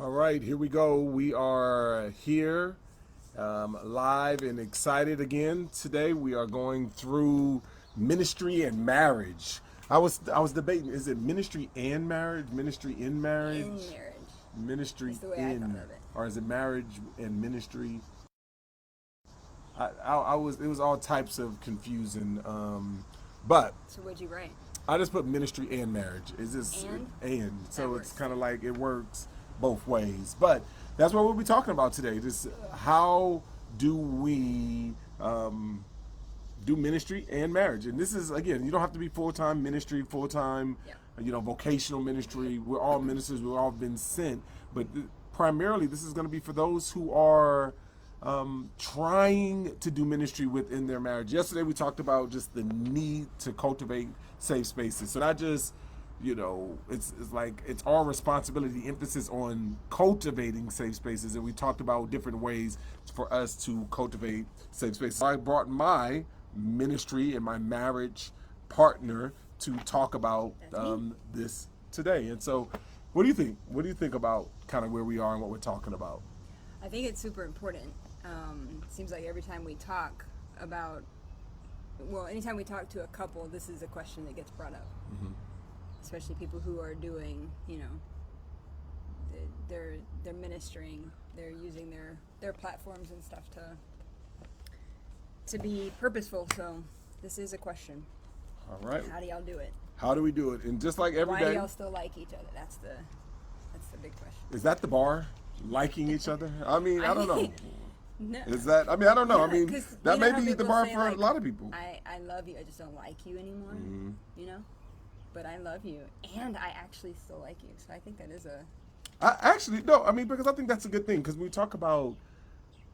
All right, here we go. We are here live and excited again today. We are going through ministry and marriage. I was debating, is it ministry and marriage, ministry in marriage, In marriage. ministry That's the way I thought in, of it. or is it marriage and ministry? I was, it was all types of confusing. But So what'd you write? I just put ministry and marriage. Is this and so it's works. kind of like it works both ways. But that's what we'll be talking about today. Just how do we do ministry and marriage? And this is, again, you don't have to be full time ministry, full time, Yeah. vocational ministry. We're all ministers. We've all been sent, but primarily this is going to be for those who are trying to do ministry within their marriage. Yesterday we talked about just the need to cultivate safe spaces. So not just, it's like it's our responsibility, the emphasis on cultivating safe spaces. And we talked about different ways for us to cultivate safe spaces. I brought my ministry and my marriage partner to talk about this today. And so what do you think? What do you think about kind of where we are and what we're talking about? I think it's super important. It seems like every time we talk about, well, anytime we talk to a couple, this is a question that gets brought up. Mm-hmm. Especially people who are doing, they're ministering, they're using their platforms and stuff to be purposeful. So this is a question. All right. How do y'all do it? How do we do it? And just like every Why day, do y'all still like each other? That's the big question. is that the bar? Liking each other? I mean, I don't know. No. Is that? I mean, I don't know. Yeah, I mean, 'cause that you know may how be the people bar say, for like, a lot of people. I love you, I just don't like you anymore. Mm-hmm. But I love you, and I actually still like you. So I think that is a I actually no. I mean, because I think that's a good thing. Because we talk about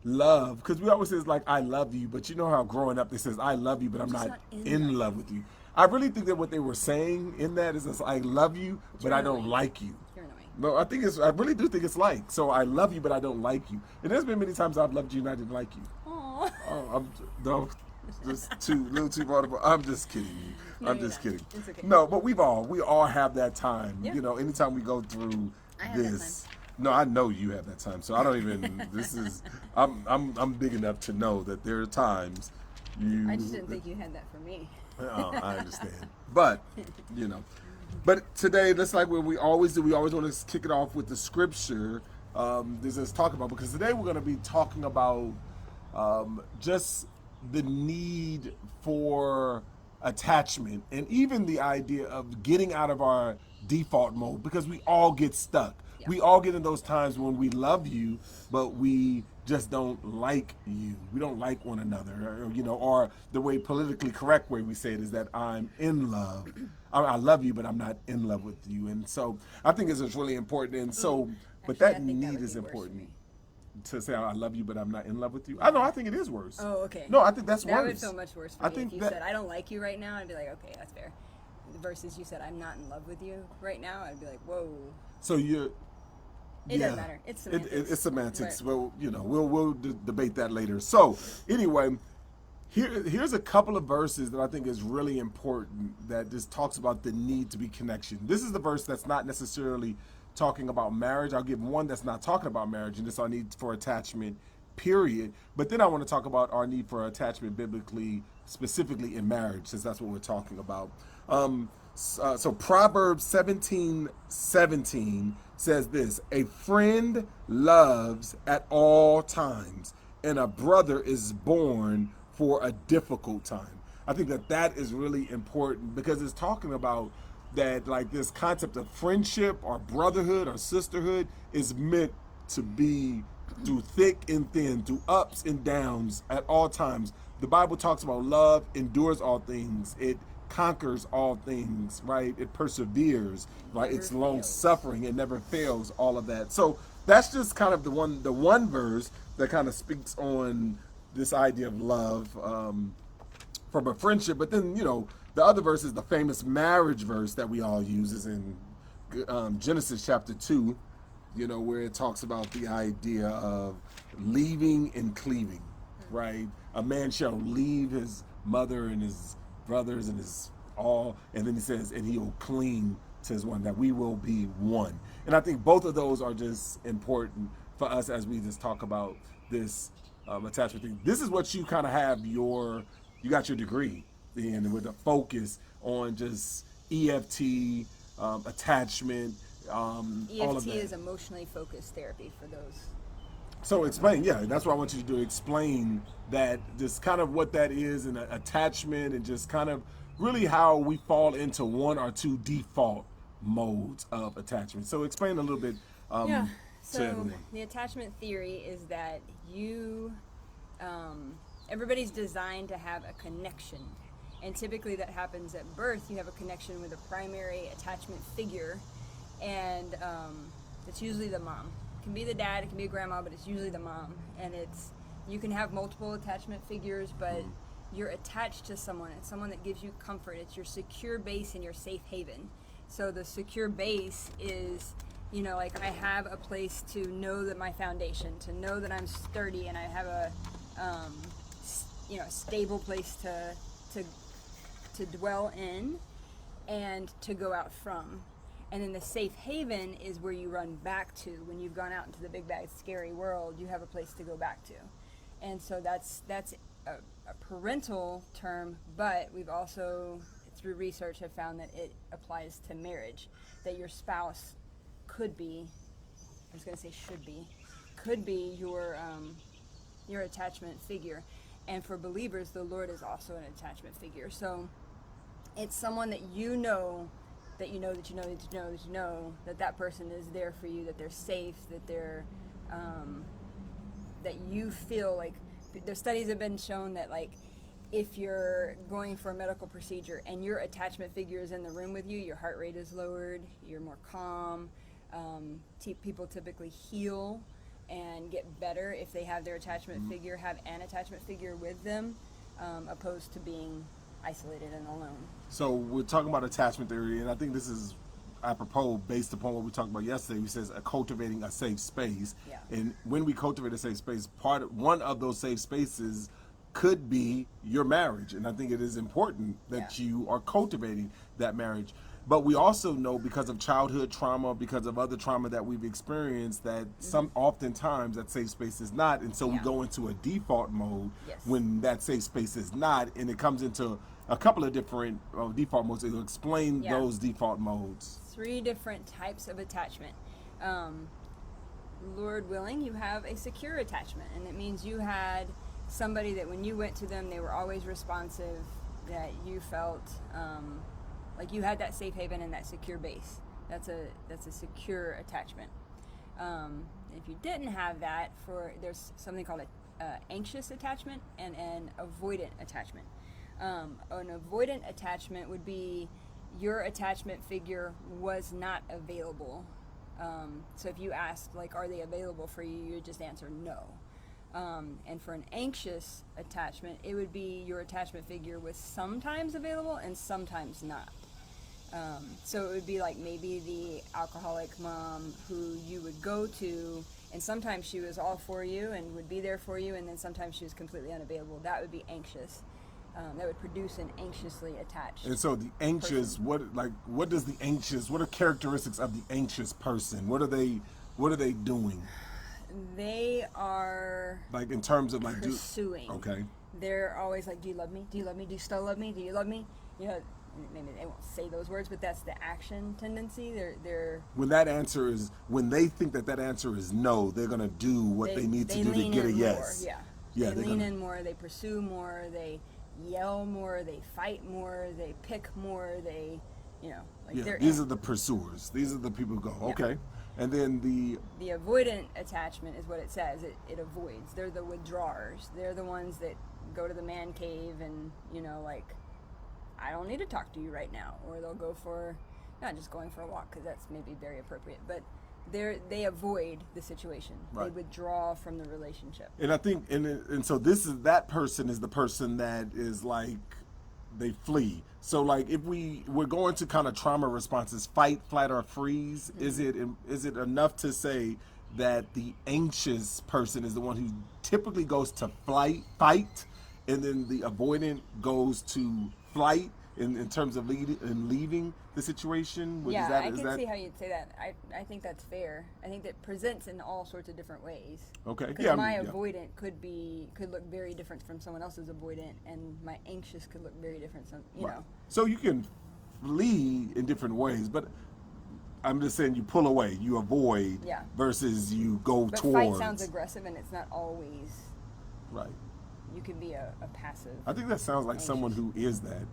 love, because we always say it's like I love you, but you know how growing up they says I love you, but I'm just not not in love with you. I really think that what they were saying in that is this, I love you, but I don't annoying. like you. you're annoying. No, I think it's. I really do think it's like. So I love you, but I don't like you. And there's been many times I've loved you and I didn't like you. Aww. Oh, no, just little too vulnerable. I'm just kidding you. No, I'm you're just not. kidding. It's okay. No, but we all have that time. Yeah. Anytime we go through I have that this. No, I know you have that time. So I don't even. This is. I'm big enough to know that there are times you. I just didn't think you had that for me. Oh, I understand. But, But today, that's like what we always do. We always want to kick it off with the scripture. This is talk about, because today we're going to be talking about just the need for attachment and even the idea of getting out of our default mode, because we all get stuck. Yeah. We all get in those times when we love you, but we just don't like you. We don't like one another, or the way politically correct way we say it is that I'm in love. I love you, but I'm not in love with you. And so I think it's really important. And so, but Actually, I that think that need would is be worse for important. me. To say I love you, but I'm not in love with you. I know. I think it is worse. Oh, okay. No, I think that's that worse. would feel much worse for I me think if you that- said I don't like you right now. I'd be like, okay, that's fair. Versus you said I'm not in love with you right now. I'd be like, whoa. So you're. It doesn't matter. It's semantics. It's semantics. But Well, we'll debate that later. So anyway, here's a couple of verses that I think is really important that just talks about the need to be connection. This is the verse that's not necessarily talking about marriage. I'll give one that's not talking about marriage, and this our need for attachment, period. But then I want to talk about our need for attachment biblically, specifically in marriage, since that's what we're talking about. So Proverbs 17:17 says this: a friend loves at all times, and a brother is born for a difficult time. I think that is really important, because it's talking about that, like, this concept of friendship or brotherhood or sisterhood is meant to be through thick and thin, through ups and downs at all times. The Bible talks about love endures all things. It conquers all things, right? It perseveres, right? It's long suffering. It never fails, all of that. So that's just kind of the one verse that kind of speaks on this idea of love from a friendship. But then, the other verse is the famous marriage verse that we all use, is in Genesis chapter 2, where it talks about the idea of leaving and cleaving, right? A man shall leave his mother and his brothers and his all, and then he says, and he will cling to his one, that we will be one. And I think both of those are just important for us as we just talk about this attachment thing. This is what you kind of have you got your degree in, with a focus on just EFT, attachment, all of EFT that. is emotionally focused therapy for those. So explain, yeah, that's what I want you to do. Explain that, just kind of what that is, and attachment, and just kind of really how we fall into one or two default modes of attachment. So explain a little bit. Yeah. To So everyone. the attachment theory is that everybody's designed to have a connection, and typically that happens at birth. You have a connection with a primary attachment figure, and it's usually the mom. It can be the dad, it can be a grandma, but it's usually the mom. And you can have multiple attachment figures, but you're attached to someone. It's someone that gives you comfort. It's your secure base and your safe haven. So the secure base is, like, I have a place to know that my foundation, to know that I'm sturdy, and I have a stable place to dwell in and to go out from. And then the safe haven is where you run back to when you've gone out into the big bad scary world. You have a place to go back to. And so that's a parental term, but we've also, through research, have found that it applies to marriage, that your spouse could be your attachment figure. And for believers, the Lord is also an attachment figure. So it's someone that that person is there for you, that they're safe, that they're that you feel like. The studies have been shown that, like, if you're going for a medical procedure and your attachment figure is in the room with you, your heart rate is lowered, you're more calm. People typically heal and get better if they have their attachment figure, have an attachment figure with them, opposed to being isolated and alone. So we're talking about attachment theory, and I think this is apropos based upon what we talked about yesterday. We says cultivating a safe space. Yeah. And when we cultivate a safe space, one of those safe spaces could be your marriage. And I think it is important that you are cultivating that marriage. But we also know, because of childhood trauma, because of other trauma that we've experienced, that oftentimes that safe space is not. And so we go into a default mode when that safe space is not, and it comes into a couple of different default modes. So explain those default modes. 3 different types of attachment. Lord willing, you have a secure attachment, and it means you had somebody that when you went to them, they were always responsive, that you felt like you had that safe haven and that secure base. That's a secure attachment. If you didn't have that, there's something called an anxious attachment and an avoidant attachment. An avoidant attachment would be your attachment figure was not available. So if you asked, like, are they available for you, you would just answer no. And for an anxious attachment, it would be your attachment figure was sometimes available and sometimes not. So it would be like maybe the alcoholic mom who you would go to, and sometimes she was all for you and would be there for you, and then sometimes she was completely unavailable. That would be anxious. That would produce an anxiously attached. And so the anxious, person. what are characteristics of the anxious person? What are they doing? They are, like, in terms of, like, pursuing. Okay. They're always like, do you love me? Do you love me? Do you still love me? Do you love me? Maybe they won't say those words, but that's the action tendency. They're when they think that answer is no, they're gonna do what they need to do to get a yes. They lean in more. They pursue more. They yell more. They fight more. They pick more. These are the pursuers. These are the people who go, okay. And then the avoidant attachment is what it says. It avoids. They're the withdrawers. They're the ones that go to the man cave and, I don't need to talk to you right now. Or they'll go for, not just going for a walk, because that's maybe very appropriate, but they avoid the situation. Right. They withdraw from the relationship. And I think, and so that person is the person that is like, they flee. So, like, if we're going to kind of trauma responses, fight, flight, or freeze, is it enough to say that the anxious person is the one who typically goes to fight, and then the avoidant goes to flight? in terms of leaving the situation? Yeah, I can see how you'd say that. I think that's fair. I think that presents in all sorts of different ways. Okay. Because Yeah. my avoidant could look very different from someone else's avoidant, and my anxious could look very different. You know. So you can flee in different ways, but I'm just saying you pull away, you avoid, Yeah. versus you go But towards. fight sounds aggressive, and it's not always. Right. You can be a passive. I think that sounds like anxious. someone who is that.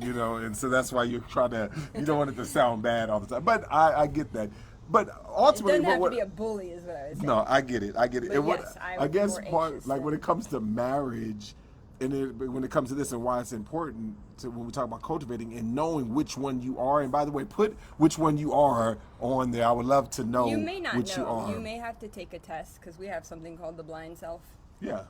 You know, and so that's why you're trying to, you don't want it to sound bad all the time. But I get that. But ultimately, It doesn't have to be a bully, is what I was saying. no, I get it. But And yes, I I was guess more part, anxious like than- when it comes to marriage, when it comes to this and why it's important to when we talk about cultivating and knowing which one you are. And by the way, put which one you are on there. I would love to know You may not which know. you are. You may have to take a test because we have something called the blind self. Yeah.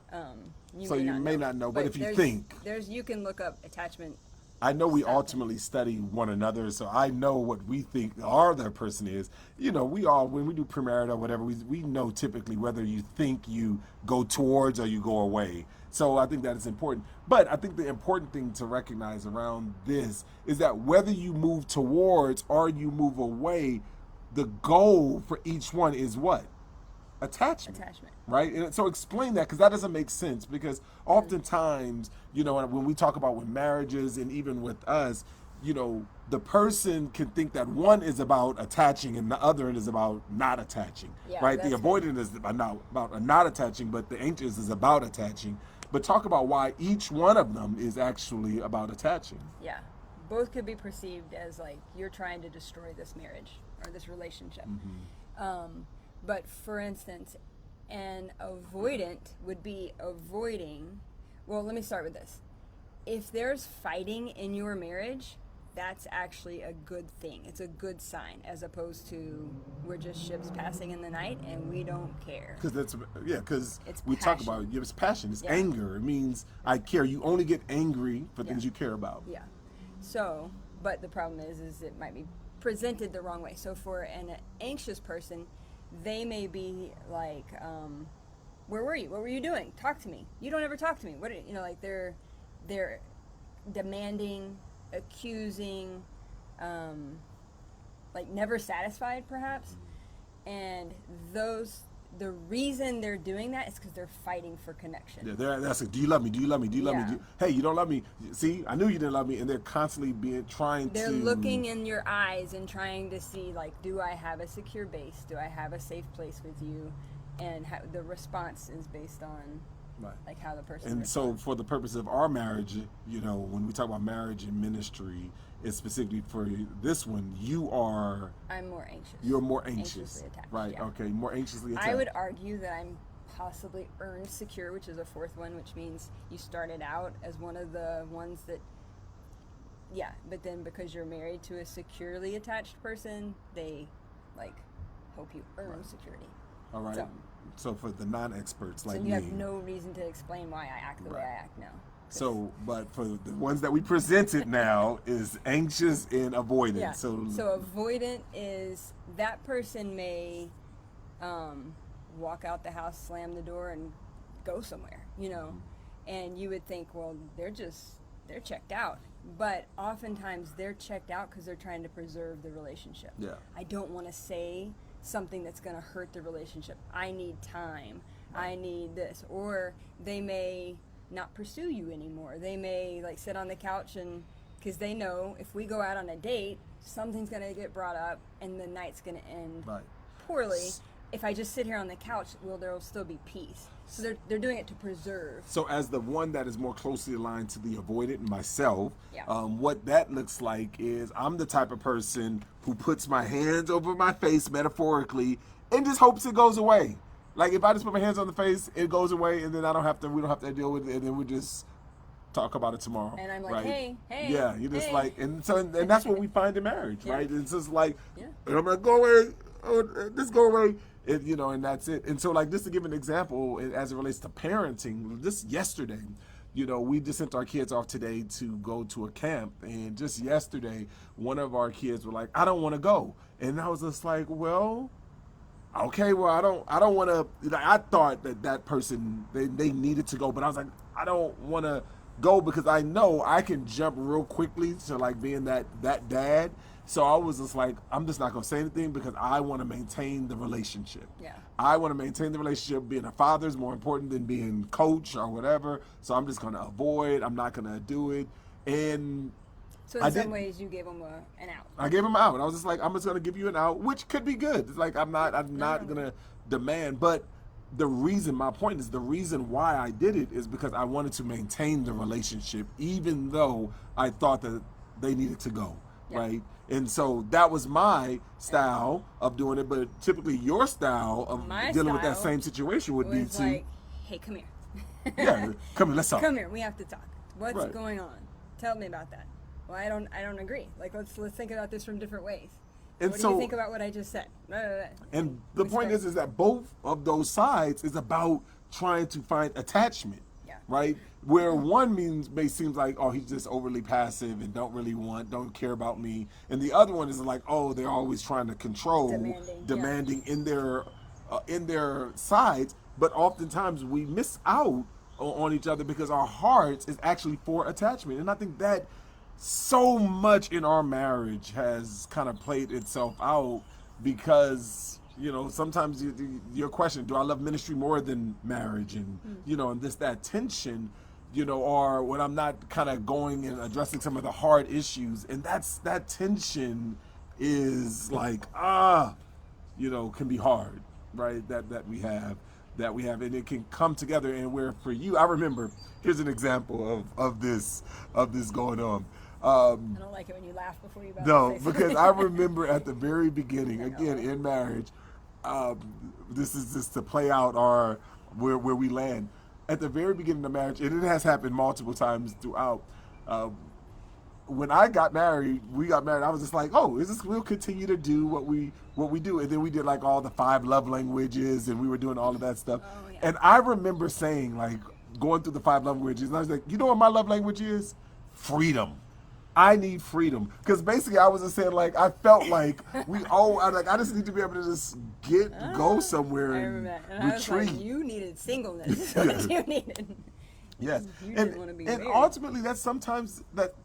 You So may you not may know. not know, but if you there's- think. you can look up attachment. I know we Stop. ultimately study one another, so I know what we think our other person is. You know, we all, when we do premarital or whatever, we know typically whether you think you go towards or you go away. So I think that is important. But I think the important thing to recognize around this is that whether you move towards or you move away, the goal for each one is what? Attachment. Right? And so explain that, because that doesn't make sense. Because oftentimes, you know, when we talk about with marriages and even with us, you know, the person can think that one is about attaching and the other is about not attaching. Yeah, Right? The that's avoidant is about not attaching, but the anxious is about attaching. But talk about why each one of them is actually about attaching. Yeah. Both could be perceived as like you're trying to destroy this marriage or this relationship. But for instance, an avoidant would be avoiding. Well, let me start with this. If there's fighting in your marriage, that's actually a good thing. It's a good sign, as opposed to we're just ships passing in the night and we don't care. Because It's we talk passion. about it's passion, it's Yeah. anger. It means I care. You only get angry for things Yeah. you care about. Yeah. So, but the problem is it might be presented the wrong way. So for an anxious person, they may be like, where were you? What were you doing? Talk to me. You don't ever talk to me. What you know, like they're demanding, accusing, like never satisfied perhaps. And the reason they're doing that is because they're fighting for connection. Yeah, that's it. Do you love me? Do you love me? Do you love Yeah. me? Hey, you don't love me. See, I knew you didn't love me, and they're constantly They're looking in your eyes and trying to see, like, do I have a secure base? Do I have a safe place with you? And the response is based on, Right. like, how the person And so, responds. for the purpose of our marriage, you know, when we talk about marriage and ministry, it's specifically for this one. I'm more anxious. You're more anxious, Anxiously attached, right? yeah. Okay, more anxiously attached. I would argue that I'm possibly earned secure, which is a fourth one, which means you started out as one of the ones that, yeah, but then because you're married to a securely attached person, they, like, hope you earn security. All right. So for the non-experts like So me, you have no reason to explain why I act the way Right. I act now. So, but for the ones that we presented now is anxious and avoidant. Yeah. So avoidant is that person may walk out the house, slam the door, and go somewhere, you know, and you would think, well, they're checked out. But oftentimes they're checked out because they're trying to preserve the relationship. Yeah. I don't want to say something that's going to hurt the relationship. I need time. I need this. Or they may not pursue you anymore. They may like sit on the couch and because they know if we go out on a date, something's going to get brought up and the night's going to end Right. poorly. If I just sit here on the couch, well, there'll still be peace. So they're doing it to preserve. So as the one that is more closely aligned to the avoidant myself, Yeah. What that looks like is I'm the type of person who puts my hands over my face metaphorically and just hopes it goes away. Like if I just put my hands on the face, it goes away, and then we don't have to deal with it, and then we just talk about it tomorrow. And I'm like, right? hey, yeah, you're just hey. like, and that's what we find in marriage, Yeah. right? It's just like, Yeah. and I'm like, go away, just go away. You know, and that's it. And so, like, just to give an example, as it relates to parenting, just yesterday, you know, we just sent our kids off today to go to a camp, and just yesterday, one of our kids were like, "I don't want to go," and I was just like, "Well, okay, well, I don't want to." Like, I thought that person they needed to go, but I was like, I don't want to go because I know I can jump real quickly to like being that dad. So I was just like, I'm just not gonna say anything because I want to maintain the relationship. Yeah. I want to maintain the relationship. Being a father is more important than being coach or whatever. So I'm just gonna avoid. I'm not gonna do it. And So I in some did. ways, you gave him an out. I gave him out. I was just like, I'm just gonna give you an out, which could be good. It's like I'm not gonna demand. But my point is the reason why I did it is because I wanted to maintain the relationship, even though I thought that they needed to go, Yeah. right? And so that was my style of doing it. But typically, your style of My dealing with that style same situation would be was to, like, hey, come here. yeah, come here, let's talk. Come here. We have to talk. What's Right. going on? Tell me about that. Well, I don't agree. Like, let's think about this from different ways. And What do so- you think about what I just said? And the We point start- is that both of those sides is about trying to find attachment, Yeah. right? Where one may seems like, oh, he's just overly passive and don't care about me, and the other one is like, oh, they're always trying to control, Demanding, in their sides. But oftentimes we miss out on each other because our hearts is actually for attachment, and I think that so much in our marriage has kind of played itself out because sometimes your question, do I love ministry more than marriage, and and that tension, or when I'm not kind of going and addressing some of the hard issues, and that tension is like can be hard, right? That we have, and it can come together. And where for you, I remember, here's an example of this going on. I don't like it when you laugh before you about No, to say something. because I remember at the very beginning, again in marriage, this is just to play out where we land. At the very beginning of marriage, and it has happened multiple times throughout. When we got married, I was just like, oh, we'll continue to do what we do. And then we did like all the 5 love languages, and we were doing all of that stuff. Oh, yeah. And I remember saying, like, going through the 5 love languages, and I was like, you know what my love language is? Freedom. I need freedom. Because basically I was just saying, like, I felt like I just need to be able to just go somewhere I and remember that. And retreat. I was like, you needed singleness. That's what you needed. Yes, You and didn't want to be and married. ultimately, that's sometimes that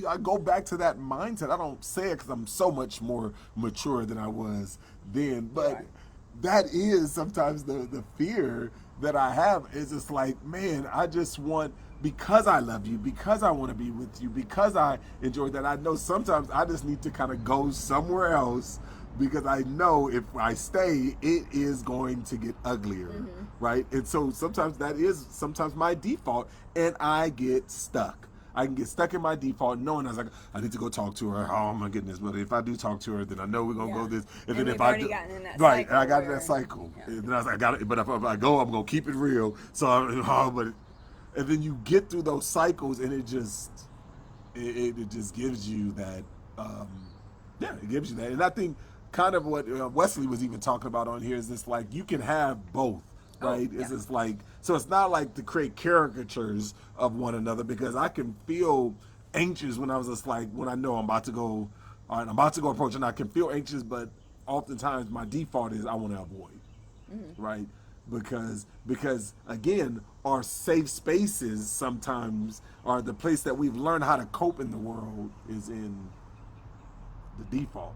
I go back to that mindset. I don't say it because I'm so much more mature than I was then, but Right. that is sometimes the fear that I have. Is just like, man, I just want, because I love you, because I want to be with you, because I enjoy that. I know sometimes I just need to kind of go somewhere else, because I know if I stay, it is going to get uglier, right? And so sometimes that is my default, and I get stuck. I can get stuck in my default, knowing I was like, I need to go talk to her. Oh my goodness! But if I do talk to her, then I know we're gonna go this. And then we've if I already do, gotten in that right, cycle I got in where- that cycle. Yeah. And then I was like, I got it. But if I go, I'm gonna keep it real. So, and then you get through those cycles, and it just gives you that. It gives you that, and I think kind of what Wesley was even talking about on here is this, like, you can have both, right? yeah. It's just like, so it's not like to create caricatures of one another, because I can feel anxious when I was just like, when I know I'm about to go, all right, I'm about to go approach, and I can feel anxious, but oftentimes my default is I want to avoid, right? Because again, our safe spaces sometimes are the place that we've learned how to cope in the world is in the default.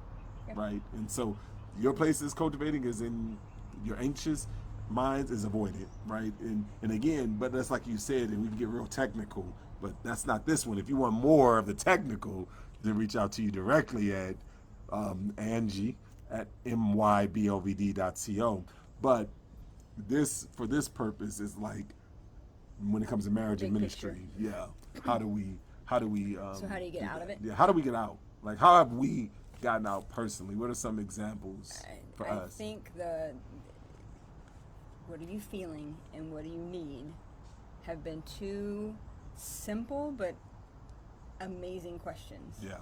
Right, and so your place is cultivating is in your anxious minds is avoided, right? And again, but that's like you said, and we can get real technical, but that's not this one. If you want more of the technical, then reach out to you directly at Angie at mybovd.co. But this, for this purpose, is like when it comes to marriage and Big ministry, yeah. How do we So how do you get out of it? Yeah, how do we get out? Like, how have we gotten out personally? What are some examples for I us? think what are you feeling and what do you need have been two simple but amazing questions. Yeah.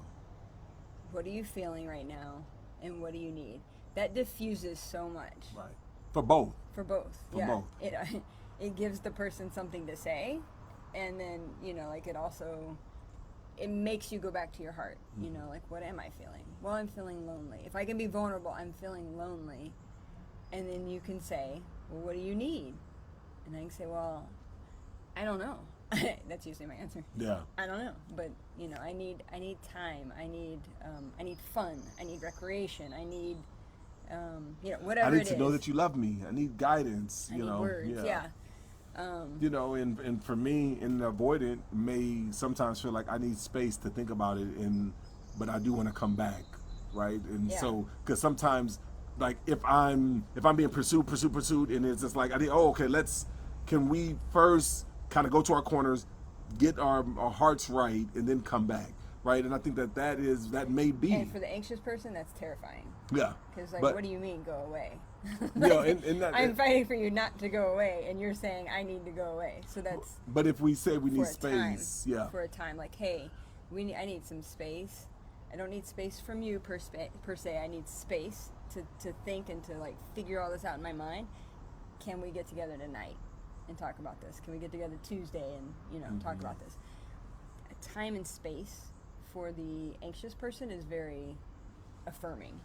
What are you feeling right now and what do you need? That diffuses so much. Right. For both. For both. For both. It gives the person something to say, and then, like, it makes you go back to your heart. Like, what am I feeling? Well, I'm feeling lonely. If I can be vulnerable, I'm feeling lonely. And then you can say, well, what do you need? And I can say, well, I don't know. That's usually my answer. Yeah. I don't know, but you know, I need time. I need fun. I need recreation. I need you know, I whatever need it to is. know that you love me. I need guidance, I you need know. words. Yeah. You know, and for me, an avoidant may sometimes feel like I need space to think about it, but I do want to come back, right? And Yeah. so, because sometimes, like if I'm being pursued, and it's just like I need, oh, okay, can we first kind of go to our corners, get our hearts right, and then come back, right? And I think that may be, And for the anxious person, that's terrifying. yeah. Because like, But what do you mean go away? you know, and that, I'm fighting for you not to go away, and you're saying I need to go away. So that's but if we say we for need a space, time. yeah, For a time, like, hey, I need some space. I don't need space from you per se. I need space to think and to like figure all this out in my mind. Can we get together tonight and talk about this? Can we get together Tuesday and, you know, talk about this? Time and space for the anxious person is very affirming.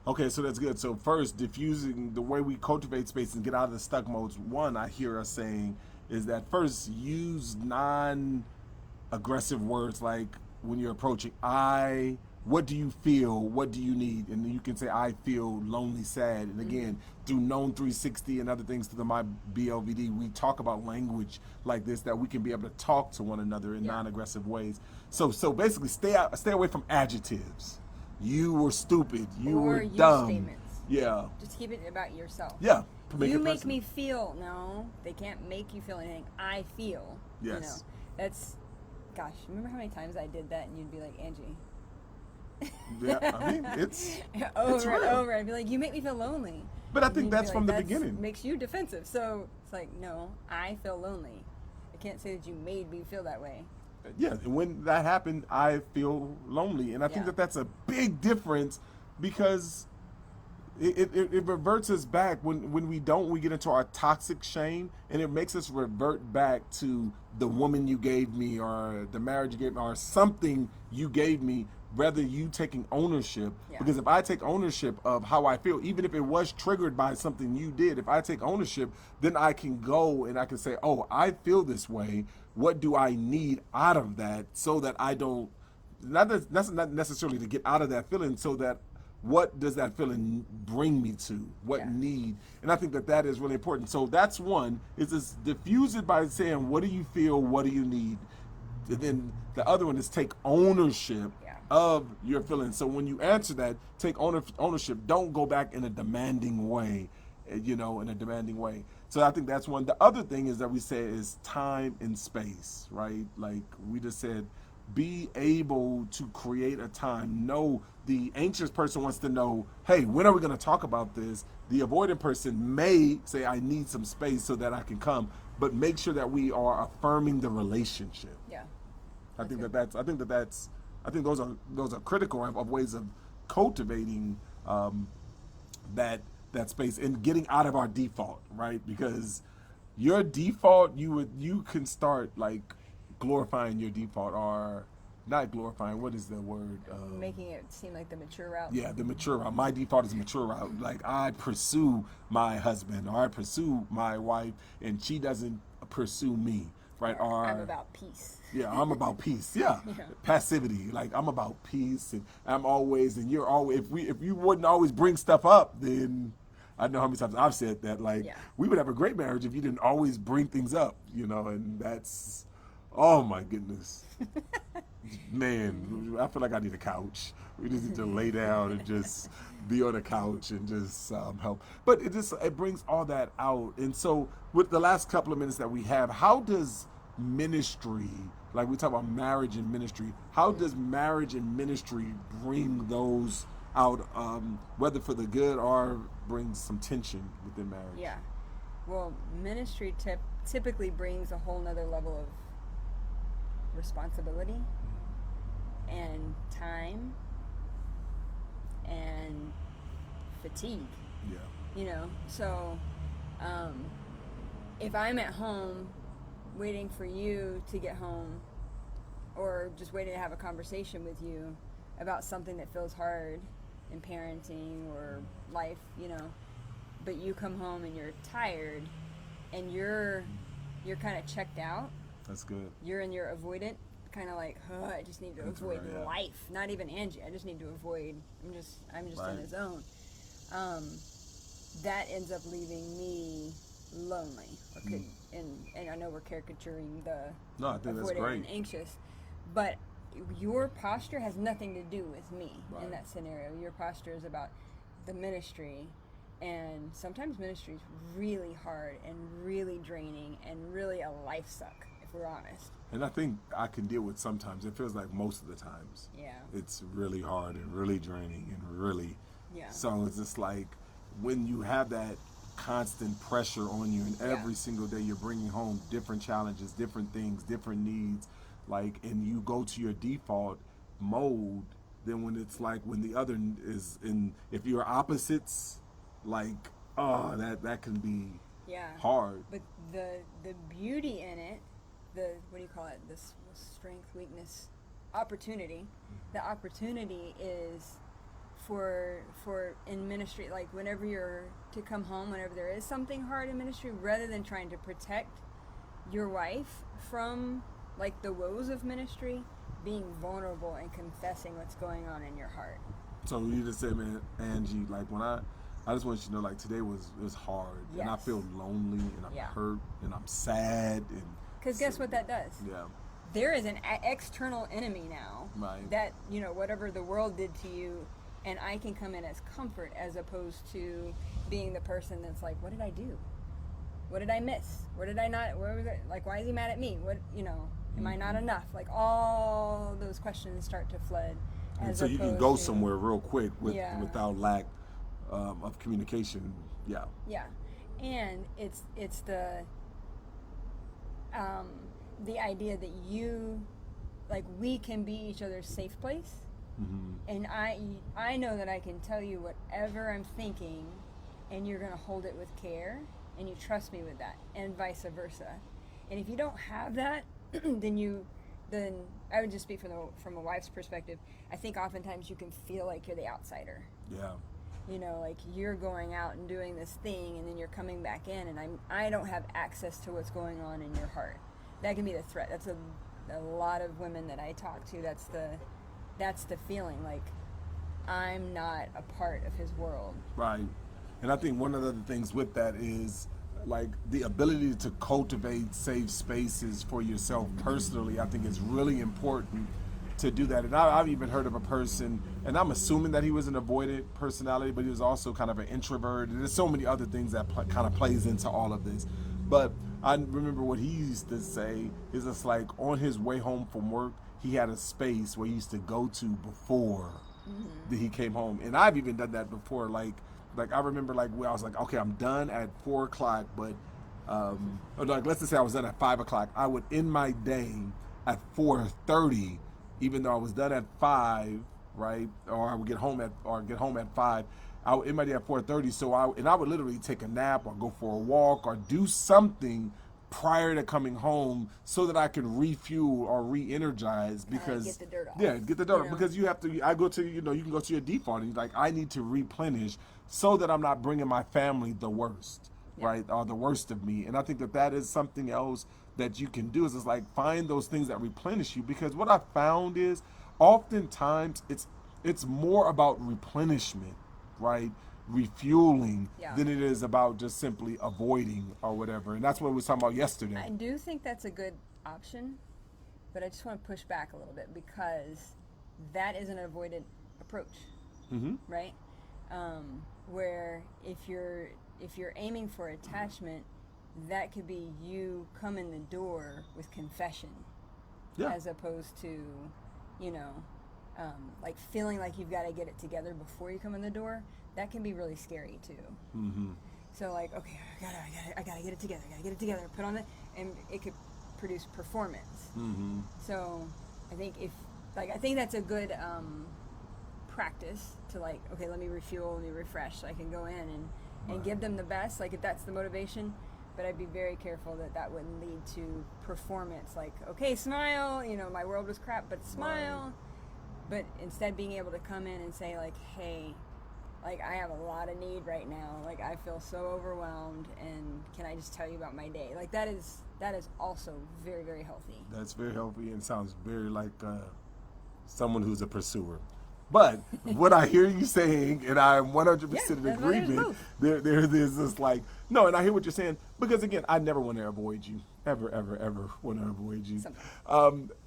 okay, so that's good. So first, diffusing the way we cultivate space and get out of the stuck modes. One, I hear us saying is that first use non-aggressive words like when you're approaching. What do you feel? What do you need? And then you can say, I feel lonely, sad. And again, through Known 360 and other things through my BLVD, we talk about language like this that we can be able to talk to one another in non-aggressive ways. So basically, stay away from adjectives. You were stupid. You or were use dumb. statements. Yeah. Just keep it about yourself. Yeah. You make me feel. No, they can't make you feel anything. I feel. Yes. You know, that's. Gosh, remember how many times I did that, and you'd be like, Angie. Yeah, I mean, it's over and real. over. I'd be like, you make me feel lonely. But I And think you'd be that's like, from the "That's beginning. Makes you defensive. So it's like, no, I feel lonely. I can't say that you made me feel that way. Yeah, and when that happened, I feel lonely, and I think Yeah. that's a big difference because it reverts us back when we don't. We get into our toxic shame, and it makes us revert back to the woman you gave me, or the marriage you gave me, or something you gave me. Rather you taking ownership, Yeah. because if I take ownership of how I feel, even if it was triggered by something you did, if I take ownership, then I can go and I can say, oh, I feel this way. What do I need out of that so that I don't, that's not necessarily to get out of that feeling, so that what does that feeling bring me to? What Yeah. need? And I think that is really important. So that's one, is just diffuse it by saying, what do you feel? What do you need? And then the other one is take ownership Yeah. of your feelings. So when you answer that, take ownership. Don't go back in a demanding way, in a demanding way. So I think that's one. The other thing is that we say is time and space, right? Like we just said, be able to create a time. No, the anxious person wants to know, hey, when are we going to talk about this? The avoidant person may say, I need some space so that I can come, but make sure that we are affirming the relationship. Yeah. I think those are critical of ways of cultivating that space and getting out of our default, right? Because your default, you can start like glorifying your default, or not glorifying. What is the word? Making it seem like the mature route. Yeah, the mature route. My default is mature route. Like I pursue my husband, or I pursue my wife, and she doesn't pursue me, right? Yeah, Or I'm about peace. yeah, I'm about peace. Yeah. Yeah. Passivity. Like I'm about peace, and you're always. If you wouldn't always bring stuff up, then I know how many times I've said that. Like Yeah. we would have a great marriage if you didn't always bring things up, and that's, oh my goodness, man. I feel like I need a couch. We just need to lay down and just be on a couch and just help. But it brings all that out. And so with the last couple of minutes that we have, how does ministry, like we talk about marriage and ministry, how does marriage and ministry bring those out, whether for the good or bring some tension within marriage? Yeah. Well, ministry typically brings a whole nother level of responsibility and time and fatigue. Yeah. So if I'm at home waiting for you to get home, or just waiting to have a conversation with you about something that feels hard in parenting or life, but you come home and you're tired and you're kind of checked out, That's good. You're in your avoidant, kind of like, I just need to avoid life. Not even Angie. I just need to avoid. I'm just in a zone. That ends up leaving me lonely. Or could, and I know we're caricaturing the I think that's avoidant great. and anxious, but your posture has nothing to do with me in that scenario. Your posture is about the ministry, and sometimes ministry is really hard and really draining and really a life suck, if we're honest. And I think I can deal with sometimes. It feels like most of the times. Yeah. It's really hard and really draining and really. Yeah. So it's just like when you have that constant pressure on you, and every single day you're bringing home different challenges, different things, different needs, like, and you go to your default mode. Then when it's like when the other is in, if you're opposites, like, that can be hard. But the beauty in it, the, what do you call it, this strength, weakness, opportunity. The opportunity is for in ministry, like whenever you're to come home, whenever there is something hard in ministry, rather than trying to protect your wife from like the woes of ministry, being vulnerable and confessing what's going on in your heart. So you just said, man, Angie, like when I just want you to know, like today was hard, and I feel lonely, and I'm hurt, and I'm sad, and because guess what that does? Yeah. There is an external enemy now that, whatever the world did to you, and I can come in as comfort as opposed to being the person that's like, what did I do? What did I miss? Where did I not, where was it? Like, why is he mad at me? What, am I not enough? Like, all those questions start to flood. And so you can go somewhere real quick without lack of communication. Yeah. Yeah. And it's the idea that we can be each other's safe place. Mm-hmm. And I know that I can tell you whatever I'm thinking, and you're going to hold it with care, and you trust me with that, and vice versa. And if you don't have that, then I would just speak from a wife's perspective. I think oftentimes you can feel like you're the outsider. Yeah. Like you're going out and doing this thing, and then you're coming back in, and I don't have access to what's going on in your heart. That can be the threat. That's a lot of women that I talk to. That's the feeling, like I'm not a part of his world. Right. And I think one of the other things with that is like the ability to cultivate safe spaces for yourself personally. I think is really important to do that. And I've even heard of a person, and I'm assuming that he was an avoidant personality, but he was also kind of an introvert. And there's so many other things that kind of plays into all of this. But I remember what he used to say is it's like on his way home from work, he had a space where he used to go to before he came home. And I've even done that before. Like I remember where I was like, okay, I'm done at 4:00, but let's just say I was done at 5:00. I would end my day at 4:30, even though I was done at 5, right? Or I would get home at 5. I would end my day at 4:30. So I would literally take a nap or go for a walk or do something prior to coming home so that I can refuel or re-energize, because get the dirt off. Yeah, get the dirt off, because you have to. I go to you can go to your default and like I need to replenish so that I'm not bringing my family the worst, right, or the worst of me. And I think that is something else that you can do is like find those things that replenish you, because what I found is oftentimes it's more about replenishment, right? Refueling than it is about just simply avoiding or whatever. And that's what we were talking about yesterday. I do think that's a good option, but I just want to push back a little bit, because that is an avoidant approach, right? Where if you're aiming for attachment, that could be you come in the door with confession, as opposed to, like feeling like you've got to get it together before you come in the door. That can be really scary too. Mm-hmm. So like, okay, I gotta get it together. Put on it, and it could produce performance. Mm-hmm. So I think I think that's a good practice to like, okay, let me refuel, let me refresh, so I can go in and give them the best. Like if that's the motivation, but I'd be very careful that wouldn't lead to performance. Like, okay, smile. My world was crap, but smile. Right. But instead, being able to come in and say like, hey, like I have a lot of need right now. Like I feel so overwhelmed, and can I just tell you about my day? Like that is also very, very healthy. That's very healthy and sounds very like someone who's a pursuer. But what I hear you saying, and I'm 100% in that's what it is, agreement, both. there's this like, no, and I hear what you're saying, because again, I never want to avoid you. Ever, ever, ever want to avoid you.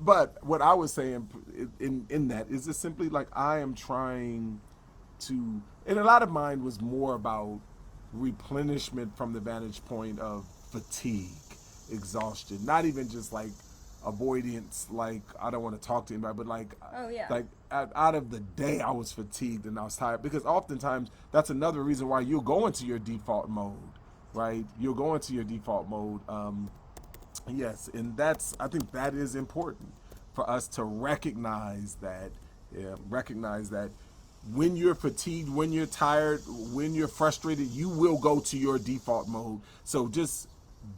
But what I was saying in that is just simply like I am trying to, and a lot of mine was more about replenishment from the vantage point of fatigue, exhaustion, not even just like avoidance, like I don't want to talk to anybody, but like, Oh yeah. like out of the day I was fatigued and I was tired, because oftentimes that's another reason why you'll go into your default mode, right? You'll go into your default mode. Yes, and I think that is important for us to recognize that, recognize that when you're fatigued, when you're tired, when you're frustrated, you will go to your default mode. So just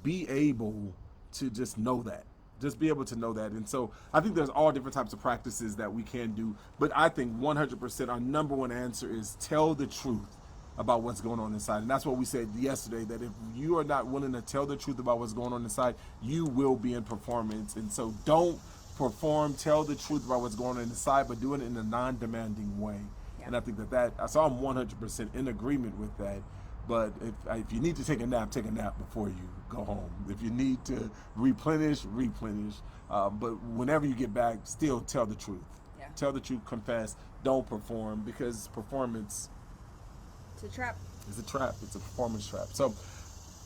be able to just know that. Just be able to know that. And so I think there's all different types of practices that we can do. But I think 100% our number one answer is tell the truth about what's going on inside. And that's what we said yesterday, that if you are not willing to tell the truth about what's going on inside, you will be in performance. And so don't perform, tell the truth about what's going on inside, but do it in a non-demanding way. Yeah. And I think so I'm 100% in agreement with that. But if you need to take a nap before you go home. If you need to replenish. But whenever you get back, still tell the truth. Yeah. Tell the truth, confess, don't perform, because performance It's a trap. is a trap. It's a performance trap. So,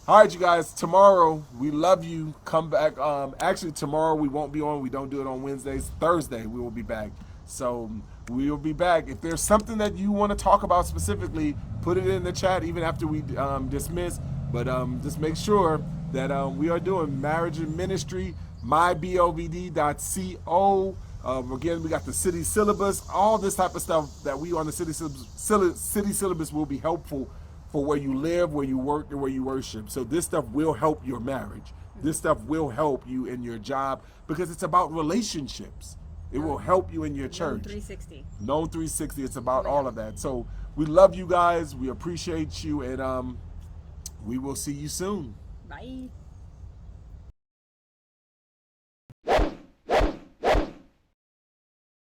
all right, you guys, tomorrow, we love you. Come back. Actually, tomorrow we won't be on. We don't do it on Wednesdays. Thursday, we will be back. So we will be back. If there's something that you want to talk about specifically, put it in the chat even after we dismiss. But just make sure that we are doing marriage and ministry, mybovd.co. Again, we got the city syllabus, all this type of stuff that we on the city syllabus will be helpful for where you live, where you work, and where you worship. So this stuff will help your marriage. This stuff will help you in your job, because it's about relationships. It will help you in your church. Known 360. Known 360. It's about all of that. So we love you guys. We appreciate you, and we will see you soon. Bye.